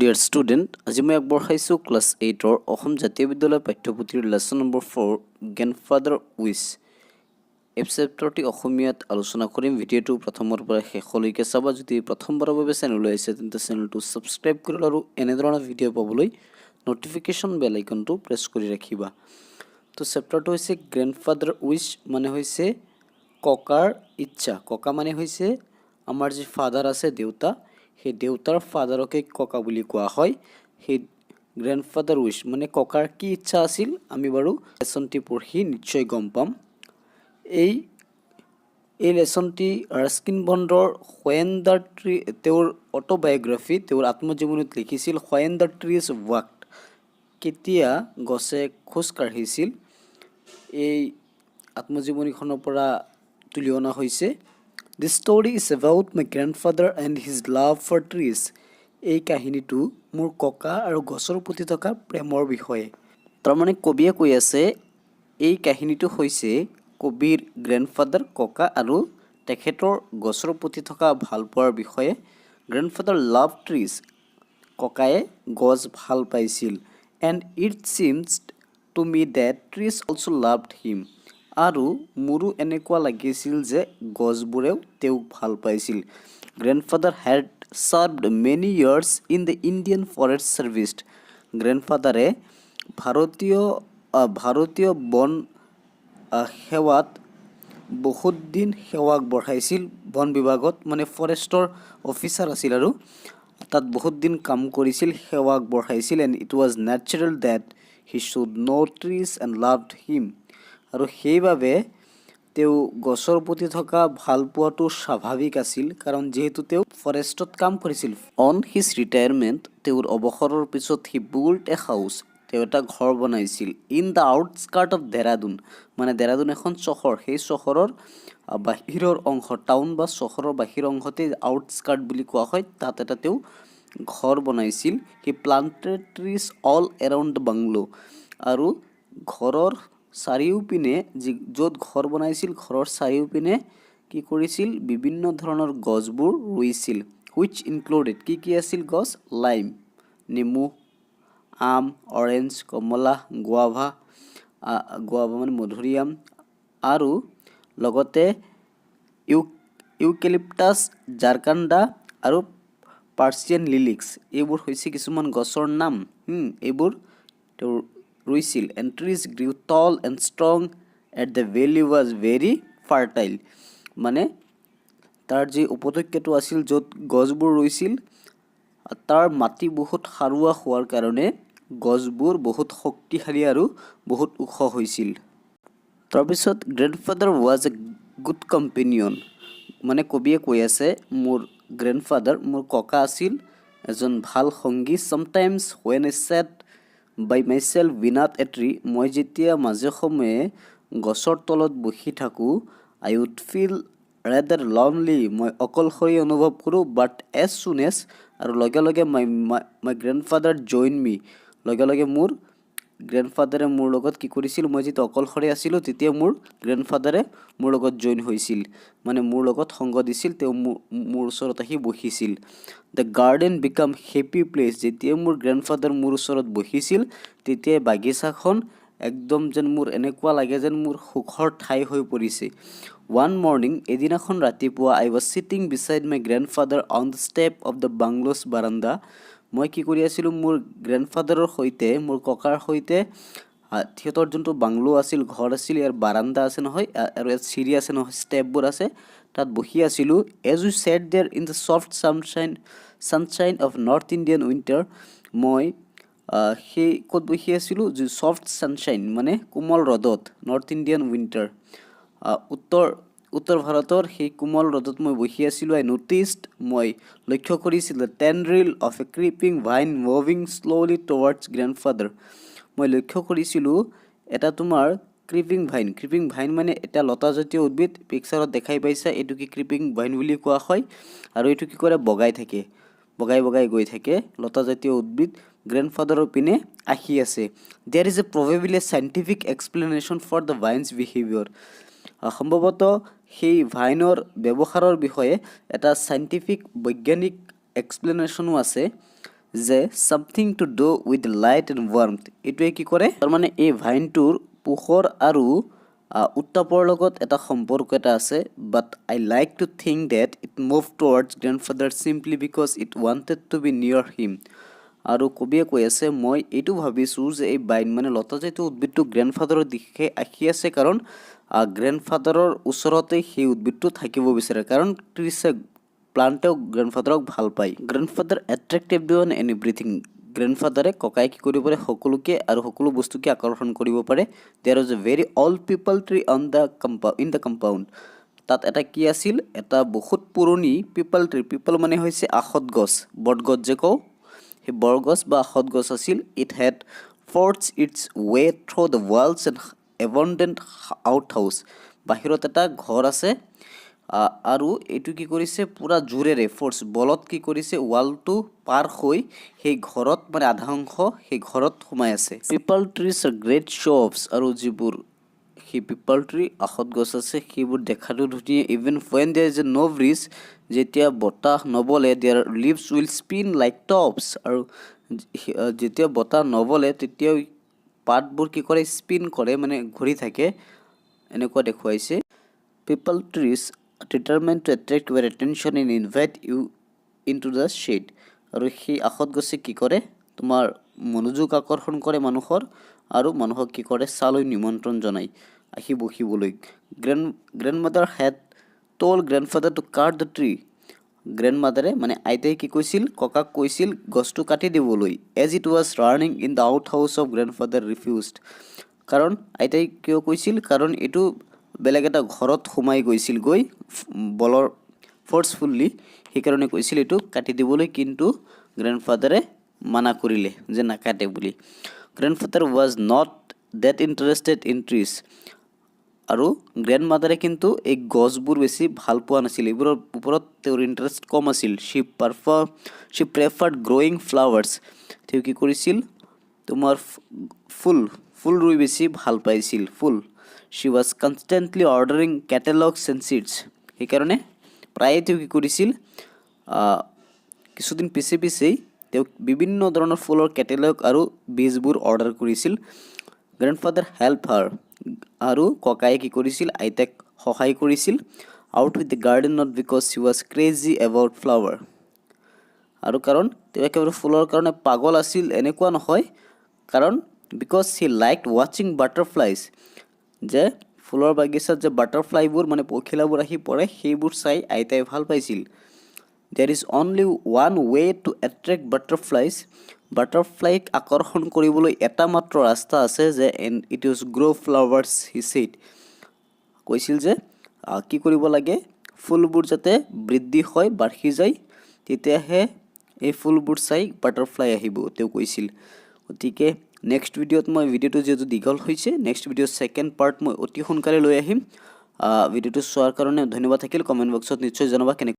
Dear student, আজি মই আগবঢ়াইছোঁ ক্লাছ 8-ৰ অসম জাতীয় বিদ্যালয় পাঠ্যপুথিৰ লেচন নম্বৰ 4 গ্ৰেণ্ডফাদাৰ উইচ। এই চেপ্টাৰটি অসমীয়াত আলোচনা কৰিম। ভিডিঅ'টো প্ৰথমৰ পৰা শেষলৈকে চাবা। যদি প্ৰথমবাৰৰ বাবে চেনেললৈ আহিছে তেন্তে চেনেলটো ছাবস্ক্ৰাইব কৰি আৰু এনেধৰণৰ ভিডিঅ' পাবলৈ ন'টিফিকেশ্যন বেল আইকনটো প্ৰেছ কৰি ৰাখিবা। তো চেপ্টাৰটো হৈছে গ্ৰেণ্ডফাদাৰ উইচ, মানে হৈছে ককাৰ ইচ্ছা। ককা মানে হৈছে আমাৰ যি ফাদাৰ আছে, দেউতা, সেই দেউতাৰ ফাদাৰকে ককা বুলি কোৱা হয়। সেই গ্ৰেণ্ডফাদাৰ উইচ মানে ককাৰ কি ইচ্ছা আছিল, আমি বাৰু লেচনটি পঢ়ি নিশ্চয় গম পাম। এই লেচনটি ৰাস্কিন বণ্ডৰ হোৱেন দ্য ট্ৰী, তেওঁৰ অট'বায়'গ্ৰাফী, তেওঁৰ আত্মজীৱনীত লিখিছিল হোৱেন দ্য ট্ৰিজ ৱাকড, কেতিয়া গছে খোজ কাঢ়িছিল। এই আত্মজীৱনীখনৰ পৰা তুলি অনা হৈছে। The story is about my grandfather and his love for trees. এই কাহিনীটো মোৰ ককা আৰু গছৰ প্ৰতি থকা প্ৰেমৰ বিষয়ে। তাৰমানে কবিয়ে কৈ আছে এই কাহিনীটো হৈছে কবিৰ গ্ৰেণ্ডফাদাৰ ককা আৰু তেখেতৰ গছৰ প্ৰতি থকা ভালপোৱাৰ বিষয়ে। গ্ৰেণ্ডফাদাৰ লাভ ট্ৰিজ, ককায়ে গছ ভাল পাইছিল। And it seems to me that trees also' loved him, আৰু মোৰো এনেকুৱা লাগিছিল যে গছবোৰেও তেওঁক ভাল পাইছিল। Grandfather had served many years in the Indian forest service. গ্ৰেণ্ডফাদাৰে ভাৰতীয় বন সেৱাত বহুত দিন সেৱা আগবঢ়াইছিল। বন বিভাগত মানে ফৰেষ্টৰ অফিচাৰ আছিল আৰু তাত বহুত দিন কাম কৰিছিল, সেৱা আগবঢ়াইছিল। And it was natural that he should not' trees and loved him, আৰু সেইবাবে তেওঁ গছৰ প্ৰতি থকা ভালপোৱাটো স্বাভাৱিক আছিল, কাৰণ যিহেতু তেওঁ ফৰেষ্টত কাম কৰিছিল। অন হিজ ৰিটায়াৰমেণ্ট, তেওঁৰ অৱসৰৰ পিছত হি বিল্ট এ হাউচ, তেওঁ এটা ঘৰ বনাইছিল। ইন দ্য আউটস্কাৰ্ট অফ দেৰাদুন, মানে দেৰাদুন এখন চহৰ, সেই চহৰৰ বাহিৰৰ অংশ, টাউন বা চহৰৰ বাহিৰৰ অংশতে আউটস্কাৰ্ট বুলি কোৱা হয়, তাত এটা তেওঁ ঘৰ বনাইছিল। He planted trees all around the bungalow, আৰু ঘৰৰ চাৰিওপিনে, য'ত ঘৰ বনাইছিল ঘৰৰ চাৰিওপিনে কি কৰিছিল, বিভিন্ন ধৰণৰ গছবোৰ ৰুইছিল। হুইচ ইনক্লুডেড, কি আছিল গছ, লাইম নেমু, আম, অৰেঞ্জ, কমলা, গুৱাভা মানে মধুৰিআম, আৰু লগতে ইউকেলিপ্টাছ, জাৰকাণ্ডা আৰু পাৰ্চিয়ান লিলিক্স, এইবোৰ হৈছে কিছুমান গছৰ নাম। এইবোৰ তেওঁ ৰুইছিল। And trees grew tall and strong at the valley was very fertile, মানে তাৰ যি উপত্যকাটো আছিল য'ত গছবোৰ ৰুইছিল, তাৰ মাটি বহুত সাৰুৱা হোৱাৰ কাৰণে গছবোৰ বহুত শক্তিশালী আৰু বহুত ওখ হৈছিল। তাৰপিছত grandfather was a good companion, মানে কবিয়ে কৈ আছে মোৰ গ্ৰেণ্ডফাদাৰ, মোৰ ককা আছিল এজন ভাল সংগী। Sometimes when I sat by myself beneath a tree, মই যেতিয়া মাজে সময়ে গছৰ তলত বহি থাকোঁ, I would feel rather lonely, মই অকলশৰী অনুভৱ কৰোঁ। বাট এজ চুন এজ, আৰু লগে লগে মাই গ্ৰেণ্ডফাদাৰ জইন মি, লগে লগে মোৰ গ্ৰেণ্ডফাদাৰে মোৰ লগত কি কৰিছিল, মই যেতিয়া অকলশৰে আছিলোঁ তেতিয়া মোৰ গ্ৰেণ্ডফাদাৰে মোৰ লগত জইন হৈছিল, মানে মোৰ লগত সংগ দিছিল, তেওঁ মোৰ ওচৰত আহি বহিছিল। The garden became happy place, যেতিয়া মোৰ গ্ৰেণ্ডফাদাৰ মোৰ ওচৰত বহিছিল তেতিয়াই বাগিচাখন একদম যেন মোৰ এনেকুৱা লাগে যেন মোৰ সুখৰ ঠাই হৈ পৰিছে। ওৱান মৰ্ণিং, এদিনাখন ৰাতিপুৱা, I was sitting beside my grandfather on the step of the bungalow's veranda, মই কি কৰি আছিলোঁ, মোৰ গ্ৰেণ্ডফাদাৰৰ সৈতে, মোৰ ককাৰ সৈতে, সিহঁতৰ যোনটো বাংলো আছিল, ঘৰ আছিল, ইয়াৰ বাৰাণ্ডা আছে নহয়, আৰু ইয়াত চিৰি আছে নহয়, ষ্টেপবোৰ আছে, তাত বহি আছিলোঁ। As we sat there in the soft sunshine of north Indian winter, মই সেই ক'ত বহি আছিলোঁ, যি ছফ্ট ছানশ্বাইন মানে কোমল ৰ'দত, নৰ্থ ইণ্ডিয়ান উইণ্টাৰ, উত্তৰ ভাৰতৰ সেই কোমল ৰ'দত মই বহি আছিলোঁ। আই নটিছড, মই লক্ষ্য কৰিছিলোঁ, the tendril of a creeping vine moving slowly towards grandfather, মই লক্ষ্য কৰিছিলোঁ এটা তোমাৰ ক্ৰিপিং ভাইন মানে এটা লতাজাতীয় উদ্ভিদ, পিকচাৰত দেখাই পাইছা, এইটো কি ক্ৰিপিং ভাইন বুলি কোৱা হয়, আৰু এইটো কি কৰে, বগাই গৈ থাকে, লতাজাতীয় উদ্ভিদ গ্ৰেণ্ডফাদাৰৰ পিনে আহি আছে। There is a probably a scientific explanation for the vines behaviour, সম্ভৱতঃ সেই ভাইনৰ ব্যৱহাৰৰ বিষয়ে এটা চাইণ্টিফিক বৈজ্ঞানিক এক্সপ্লেনেশ্যনো আছে। যে something to do with light and warmth এইটোৱে কি কৰে তাৰমানে এই ভাইনটোৰ পোহৰ আৰু উত্তাপৰ লগত এটা সম্পৰ্ক এটা আছে but I like to think that it move towards grandfather simply because it wanted to be near him আৰু কবিয়ে কৈ আছে মই এইটো ভাবিছোঁ যে এই বাইন মানে লতা জাতীয় উদ্ভিদটো গ্ৰেণ্ডফাদাৰৰ দিশে আহি আছে কাৰণ গ্ৰেণ্ডফাদাৰৰ ওচৰতেই সেই উদ্ভিদটো থাকিব বিচাৰে কাৰণ ট্ৰিছে প্লাণ্টেও গ্ৰেণ্ডফাদাৰক ভাল পায় grandfather attract everyone and everything গ্ৰেণ্ডফাদাৰে ককাই কি কৰিব পাৰে সকলোকে আৰু সকলো বস্তুকে আকৰ্ষণ কৰিব পাৰে there is a very old peepal tree on the in the compound তাত এটা কি আছিল এটা বহুত পুৰণি পিপল ট্ৰী পিপল মানে হৈছে আখত গছ বটগছ যে কওঁ সেই বৰগছ বা আখত গছ আছিল it had forced its way through the walls and abundant outhouse বাহিৰত এটা ঘৰ আছে আৰু এইটো কি কৰিছে পুৰা জোৰেৰে ফ'ৰ্চ বলত কি কৰিছে ৱালটো পাৰ হৈ সেই ঘৰত মানে আধা অংশ সেই ঘৰত সোমাই আছে পিপল ট্ৰিজ আৰ গ্ৰেট শ্ব' অফছ আৰু যিবোৰ সেই পিপল ট্ৰী আখত গছ আছে সেইবোৰ দেখাটো ধুনীয়া even when there is a no' breeze যেতিয়া বতাহ নবলে their leaves will spin like tops আৰু যেতিয়া বতাহ নবলে তেতিয়াও পাতবোৰ কি কৰে স্পিন কৰে মানে ঘূৰি থাকে এনেকুৱা দেখুৱাইছে peepul trees determined to attract your attention and invite you into the shade আৰু সেই আখত গছে কি কৰে তোমাৰ মনোযোগ আকৰ্ষণ কৰে মানুহৰ আৰু মানুহক কি কৰে চালৈ নিমন্ত্ৰণ জনায় আহি বহিবলৈ grandmother had told grandfather to cut the tree গ্ৰেণ্ডমাদাৰে মানে আইতাই কি কৈছিল ককাক কৈছিল গছটো কাটি দিবলৈ as it was running in the outhouse of grandfather refused কাৰণ আইতাই কিয় কৈছিল কাৰণ এইটো বেলেগ এটা ঘৰত সোমাই গৈছিল গৈ বলৰ ফ'ৰ্চফুল্লি সেইকাৰণে কৈছিল এইটো কাটি দিবলৈ কিন্তু গ্ৰেণ্ডফাদাৰে মানা কৰিলে যে নাকাটে বুলি grandfather was not that interested in trees আৰু গ্ৰেণ্ডমাদাৰে কিন্তু এই গছবোৰ বেছি ভাল পোৱা নাছিল এইবোৰৰ ওপৰত তেওঁৰ ইণ্টাৰেষ্ট কম আছিল শ্বি প্ৰেফাৰ্ড গ্ৰ'য়িং ফ্লাৱাৰ্ছ তেওঁ কি কৰিছিল তোমাৰ ফুল ৰুই বেছি ভাল পাইছিল ফুল she was constantly ordering catalogues and seeds সেইকাৰণে প্ৰায়ে তেওঁ কি কৰিছিল কিছুদিন পিছেই তেওঁ বিভিন্ন ধৰণৰ ফুলৰ কেটেলগ আৰু বীজবোৰ অৰ্ডাৰ কৰিছিল গ্ৰেণ্ডফাদাৰ হেল্প হাৰ আৰু ককায়ে কি কৰিছিল আইতাক সহায় কৰিছিল out with the garden not because he was crazy about flower আৰু কাৰণ তেওঁ একেবাৰে ফুলৰ কাৰণে পাগল আছিল এনেকুৱা নহয় কাৰণ বিকজ হি লাইক ৱাচিং বাটাৰফ্লাইজ যে ফুলৰ বাগিচাত যে বাটাৰফ্লাইবোৰ মানে পখিলাবোৰ আহি পৰে সেইবোৰ চাই আইতাই ভাল পাইছিল there is only one way to attract বাটাৰফ্লাইক আকৰ্ষণ কৰিবলৈ এটা মাত্ৰ ৰাস্তা আছে যে it is grow' flowers he said কৈছিল যে কি কৰিব লাগে ফুলবোৰ যাতে বৃদ্ধি হয় বাঢ়ি যায় তেতিয়াহে এই ফুলবোৰ চাই বাটাৰফ্লাই আহিব তেওঁ কৈছিল গতিকে নেক্সট ভিডিঅ'ত মই ভিডিঅ'টো যিহেতু দীঘল হৈছে নেক্সট ভিডিঅ'ৰ ছেকেণ্ড পাৰ্ট মই অতি সোনকালে লৈ আহিম ভিডিঅ'টো চোৱাৰ কাৰণে ধন্যবাদ থাকিল কমেণ্ট বক্সত নিশ্চয় জনাবা কেনেকৈ